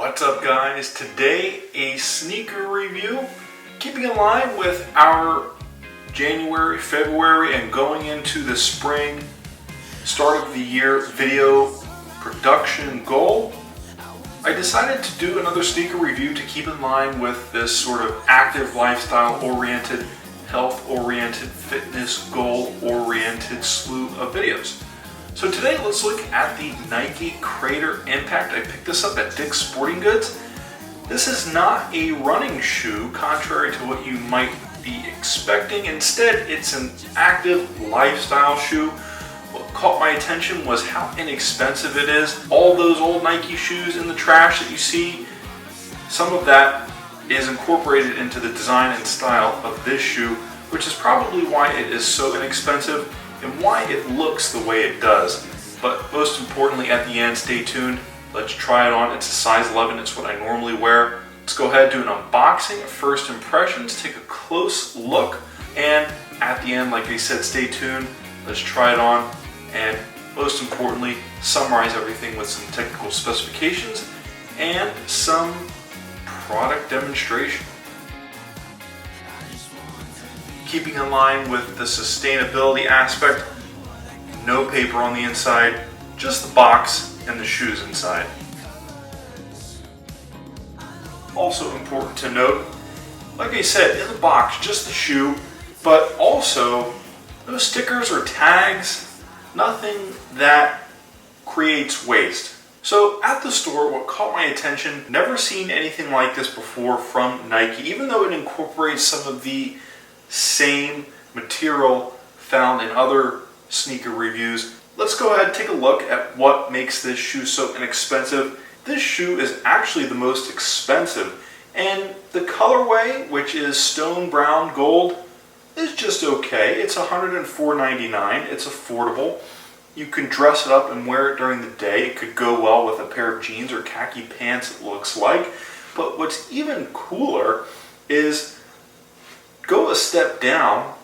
What's up guys? Today a sneaker review, keeping in line with our January, February and going into the spring, start of the year video production goal. I decided to do another sneaker review to keep in line with this sort of active lifestyle oriented, health oriented, fitness goal oriented slew of videos. So today let's look at the Nike Crater Impact. I picked this up at Dick's Sporting Goods. This is not a running shoe, contrary to what you might be expecting. Instead, it's an active lifestyle shoe. What caught my attention was how inexpensive it is. All those old Nike shoes in the trash that you see, some of that is incorporated into the design and style of this shoe, which is probably why it is so inexpensive and why it looks the way it does. But most importantly, at the end, stay tuned. Let's try it on. It's a size 11. It's what I normally wear. Let's go ahead and do an unboxing, first impressions, take a close look, and at the end, like I said, stay tuned. Let's try it on, and most importantly, summarize everything with some technical specifications and some product demonstration. Keeping in line with the sustainability aspect, no paper on the inside, just the box and the shoes inside. Also important to note, like I said, in the box, just the shoe, but also no stickers or tags, nothing that creates waste. So at the store, what caught my attention, never seen anything like this before from Nike, even though it incorporates some of the same material found in other sneaker reviews. Let's go ahead and take a look at what makes this shoe so inexpensive. This shoe is actually the most expensive, and the colorway, which is stone brown gold, is just okay. It's $104.99. It's affordable. You can dress it up and wear it during the day. It could go well with a pair of jeans or khaki pants, it looks like. But what's even cooler is go a step down,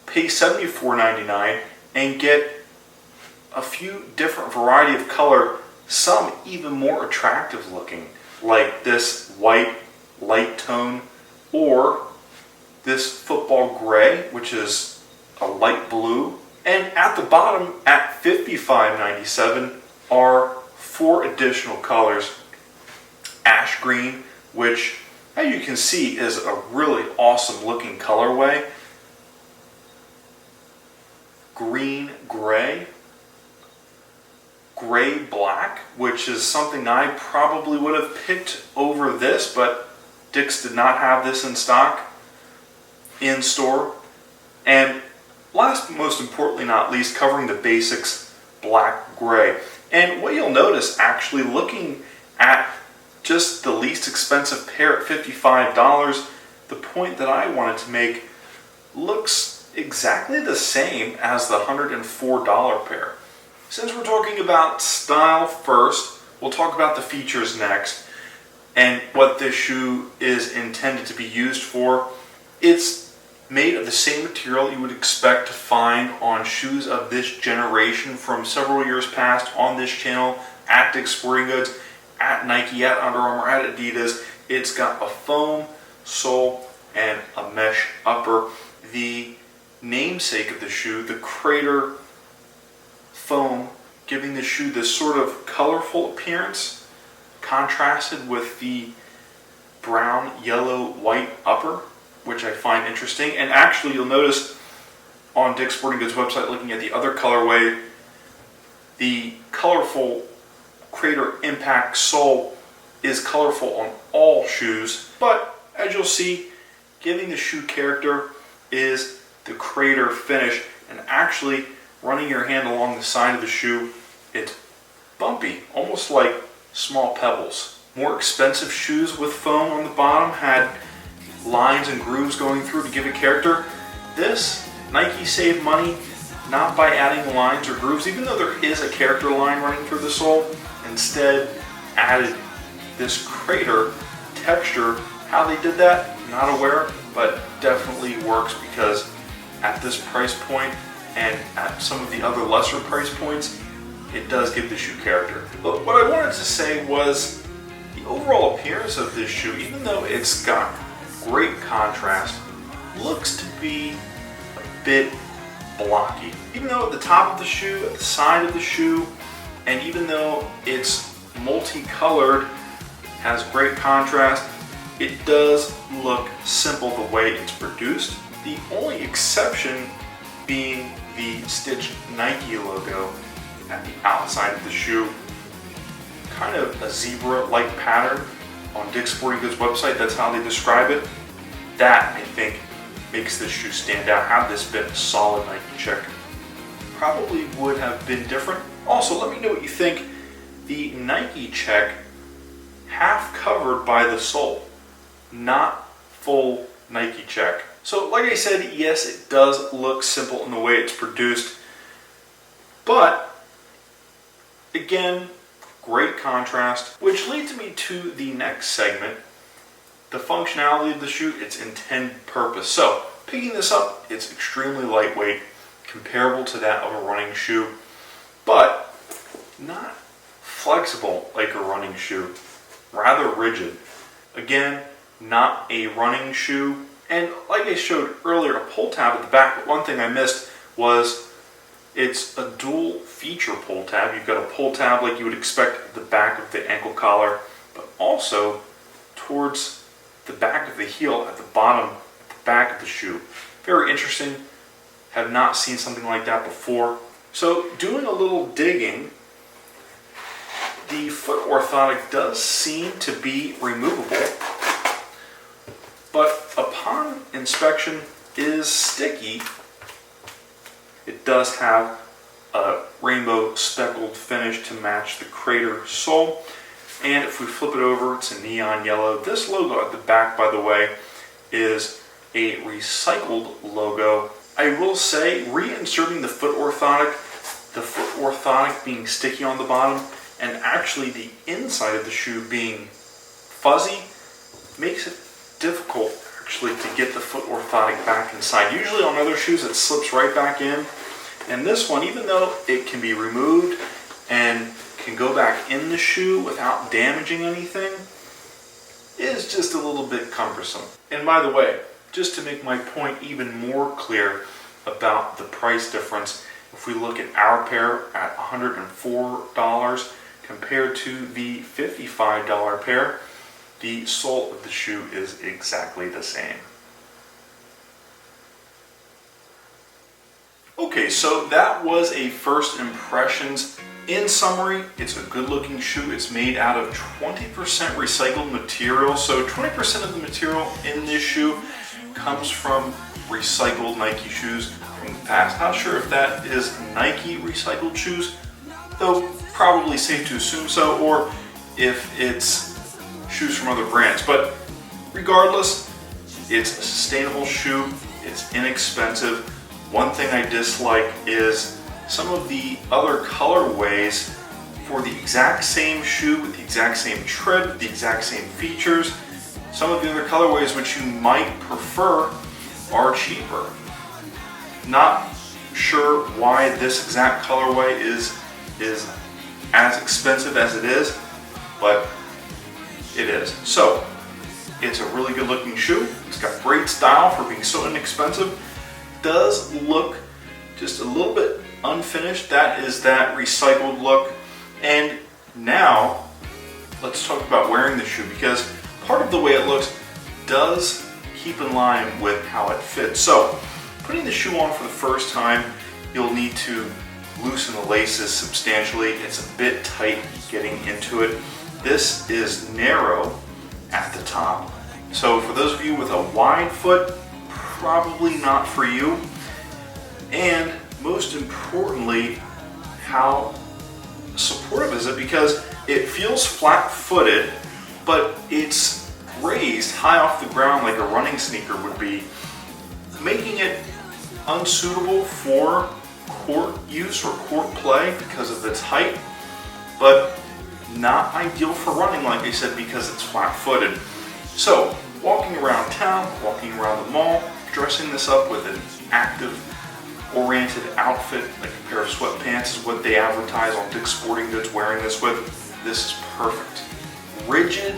pay $74.99 and get a few different variety of color, some even more attractive looking, like this white light tone or this football gray, which is a light blue. And at the bottom at $55.97 are 4 additional colors. Ash green, which as you can see is a really awesome looking colorway. Green gray. Gray black, which is something I probably would have picked over this, but Dick's did not have this in stock in store. And last, most importantly not least, covering the basics, black gray. And what you'll notice, actually looking at just the least expensive pair at $55, the point that I wanted to make looks exactly the same as the $104 pair. Since we're talking about style first, we'll talk about the features next and what this shoe is intended to be used for. It's made of the same material you would expect to find on shoes of this generation from several years past on this channel, at Dick's Sporting Goods, at Nike, at Under Armour, at Adidas. It's got a foam sole and a mesh upper. The namesake of the shoe, the Crater foam, giving the shoe this sort of colorful appearance, contrasted with the brown, yellow, white upper, which I find interesting. And actually you'll notice on Dick's Sporting Goods website, looking at the other colorway, the colorful Crater Impact sole is colorful on all shoes, but as you'll see, giving the shoe character is the Crater finish, and actually running your hand along the side of the shoe, it's bumpy, almost like small pebbles. More expensive shoes with foam on the bottom had lines and grooves going through to give it character. This, Nike saved money not by adding lines or grooves, even though there is a character line running through the sole. Instead added this Crater texture. How they did that, not aware, but definitely works, because at this price point and at some of the other lesser price points, it does give the shoe character. But what I wanted to say was the overall appearance of this shoe, even though it's got great contrast, looks to be a bit blocky. Even though at the top of the shoe, at the side of the shoe, and even though it's multicolored, has great contrast, it does look simple the way it's produced. The only exception being the stitched Nike logo at the outside of the shoe. Kind of a zebra-like pattern on Dick's Sporting Goods website, that's how they describe it. That, I think, makes this shoe stand out. Had this been a solid Nike check, probably would have been different. Also, let me know what you think. The Nike check, half covered by the sole, not full Nike check. So like I said, yes, it does look simple in the way it's produced, but again, great contrast, which leads me to the next segment, the functionality of the shoe, its intended purpose. So picking this up, it's extremely lightweight, comparable to that of a running shoe, but not flexible like a running shoe, rather rigid. Again, not a running shoe. And like I showed earlier, a pull tab at the back, but one thing I missed was it's a dual feature pull tab. You've got a pull tab like you would expect at the back of the ankle collar, but also towards the back of the heel at the bottom, at the back of the shoe. Very interesting. Have not seen something like that before. So doing a little digging, the foot orthotic does seem to be removable, but upon inspection is sticky. It does have a rainbow speckled finish to match the crater sole. And if we flip it over, it's a neon yellow. This logo at the back, by the way, is a recycled logo. I will say, reinserting the foot orthotic being sticky on the bottom, and actually the inside of the shoe being fuzzy, makes it difficult actually to get the foot orthotic back inside. Usually on other shoes it slips right back in, and this one, even though it can be removed and can go back in the shoe without damaging anything, is just a little bit cumbersome. And by the way, just to make my point even more clear about the price difference, if we look at our pair at $104 compared to the $55 pair, the sole of the shoe is exactly the same. Okay, so that was a first impressions. In summary, it's a good looking shoe. It's made out of 20% recycled material. So 20% of the material in this shoe comes from recycled Nike shoes from the past. Not sure if that is Nike recycled shoes, though probably safe to assume so, or if it's shoes from other brands. But regardless, it's a sustainable shoe. It's inexpensive. One thing I dislike is some of the other colorways for the exact same shoe with the exact same tread, with the exact same features. Some of the other colorways which you might prefer are cheaper. Not sure why this exact colorway is as expensive as it is, but it is. So it's a really good looking shoe. It's got great style for being so inexpensive. Does look just a little bit unfinished. That is that recycled look. And now let's talk about wearing the shoe, because part of the way it looks does keep in line with how it fits. So putting the shoe on for the first time, you'll need to loosen the laces substantially. It's a bit tight getting into it. This is narrow at the top. So for those of you with a wide foot, probably not for you. And most importantly, how supportive is it? Because it feels flat-footed, but it's raised high off the ground like a running sneaker would be, making it unsuitable for court use or court play because of its height, but not ideal for running, like I said, because it's flat-footed. So walking around town, walking around the mall, dressing this up with an active oriented outfit, like a pair of sweatpants is what they advertise on Dick's Sporting Goods wearing this with, this is perfect. Rigid,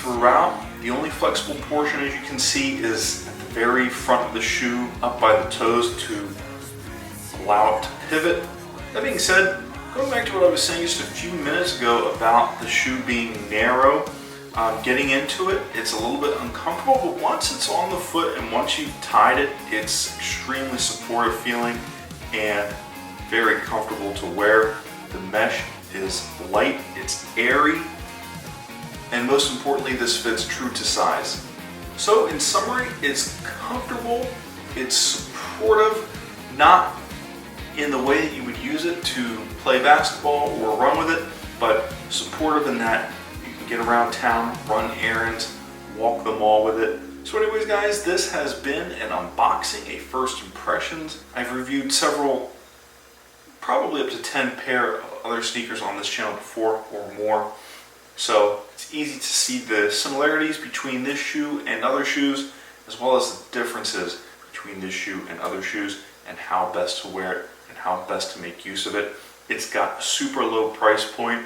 throughout. The only flexible portion, as you can see, is at the very front of the shoe, up by the toes to allow it to pivot. That being said, going back to what I was saying just a few minutes ago about the shoe being narrow, getting into it, it's a little bit uncomfortable, but once it's on the foot and once you've tied it, it's extremely supportive feeling and very comfortable to wear. The mesh is light, it's airy, and most importantly, this fits true to size. So in summary, it's comfortable, it's supportive, not in the way that you would use it to play basketball or run with it, but supportive in that you can get around town, run errands, walk the mall with it. So anyways guys, this has been an unboxing, a first impressions. I've reviewed several, probably up to 10 pair of other sneakers on this channel before or more. So it's easy to see the similarities between this shoe and other shoes, as well as the differences between this shoe and other shoes, and how best to wear it and how best to make use of it. It's got a super low price point.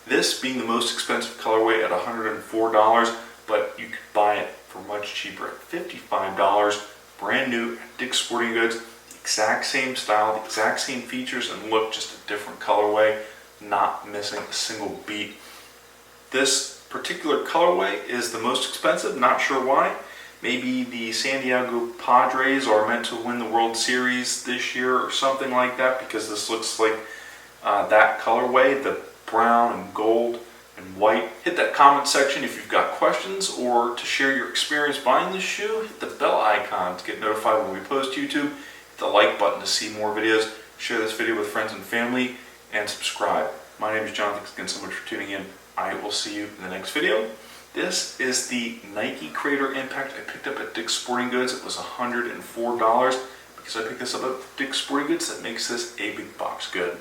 This being the most expensive colorway at $104, but you could buy it for much cheaper at $55, brand new at Dick's Sporting Goods. The exact same style, the exact same features and look, just a different colorway, not missing a single beat. This particular colorway is the most expensive, not sure why. Maybe the San Diego Padres are meant to win the World Series this year or something like that, because this looks like that colorway, the brown and gold and white. Hit that comment section if you've got questions or to share your experience buying this shoe. Hit the bell icon to get notified when we post to YouTube. Hit the like button to see more videos. Share this video with friends and family and subscribe. My name is John. Thanks again so much for tuning in. I will see you in the next video. This is the Nike Crater Impact I picked up at Dick's Sporting Goods. It was $104. Because I picked this up at Dick's Sporting Goods, that makes this a big box good.